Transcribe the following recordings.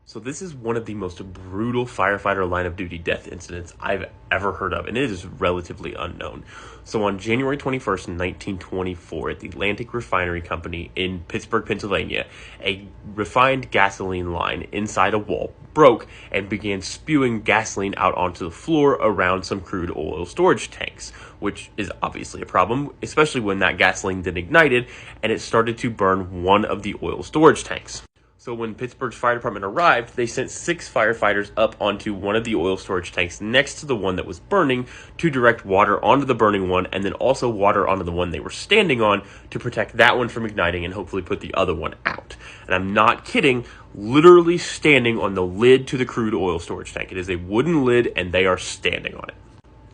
So this is one of the most brutal firefighter line of duty death incidents I've ever heard of, and it is relatively unknown. So on January 21st, 1924, at the Atlantic Refinery Company in Pittsburgh, Pennsylvania, a refined gasoline line inside a wall broke and began spewing gasoline out onto the floor around some crude oil storage tanks, which is obviously a problem, especially when that gasoline then ignited and it started to burn one of the oil storage tanks. So when Pittsburgh's fire department arrived, they sent 6 firefighters up onto one of the oil storage tanks next to the one that was burning to direct water onto the burning one and then also water onto the one they were standing on to protect that one from igniting and hopefully put the other one out. And I'm not kidding, literally standing on the lid to the crude oil storage tank. It is a wooden lid and they are standing on it.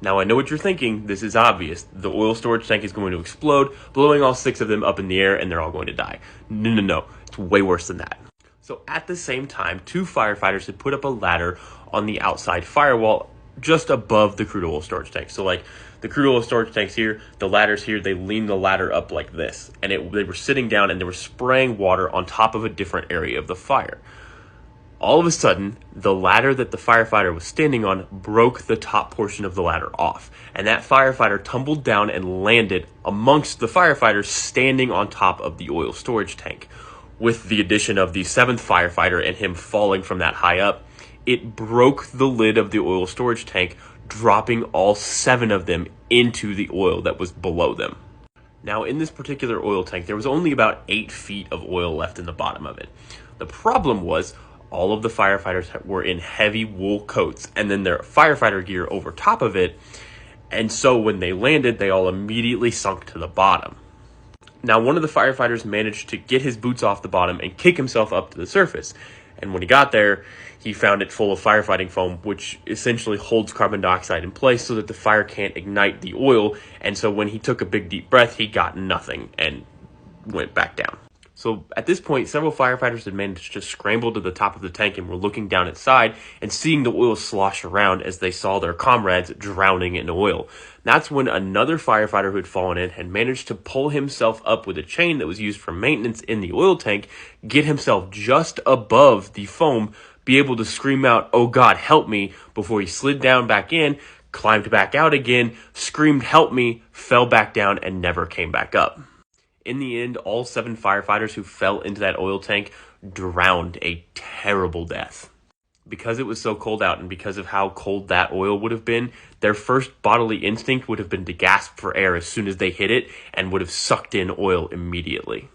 Now, I know what you're thinking. This is obvious. The oil storage tank is going to explode, blowing all 6 of them up in the air, and they're all going to die. No. It's way worse than that. So at the same time, 2 firefighters had put up a ladder on the outside firewall just above the crude oil storage tank. So like the crude oil storage tank's here, the ladder's here, they leaned the ladder up like this. And they were sitting down and they were spraying water on top of a different area of the fire. All of a sudden, the ladder that the firefighter was standing on broke the top portion of the ladder off. And that firefighter tumbled down and landed amongst the firefighters standing on top of the oil storage tank. With the addition of the 7th firefighter and him falling from that high up, it broke the lid of the oil storage tank, dropping all 7 of them into the oil that was below them. Now, in this particular oil tank, there was only about 8 feet of oil left in the bottom of it. The problem was all of the firefighters were in heavy wool coats and then their firefighter gear over top of it, and so when they landed, they all immediately sunk to the bottom. Now, one of the firefighters managed to get his boots off the bottom and kick himself up to the surface. And when he got there, he found it full of firefighting foam, which essentially holds carbon dioxide in place so that the fire can't ignite the oil. And so when he took a big deep breath, he got nothing and went back down. So at this point, several firefighters had managed to scramble to the top of the tank and were looking down inside and seeing the oil slosh around as they saw their comrades drowning in oil. That's when another firefighter who had fallen in had managed to pull himself up with a chain that was used for maintenance in the oil tank, get himself just above the foam, be able to scream out, "Oh God, help me," before he slid down back in, climbed back out again, screamed, "Help me," fell back down and never came back up. In the end, all 7 firefighters who fell into that oil tank drowned a terrible death. Because it was so cold out and because of how cold that oil would have been, their first bodily instinct would have been to gasp for air as soon as they hit it and would have sucked in oil immediately.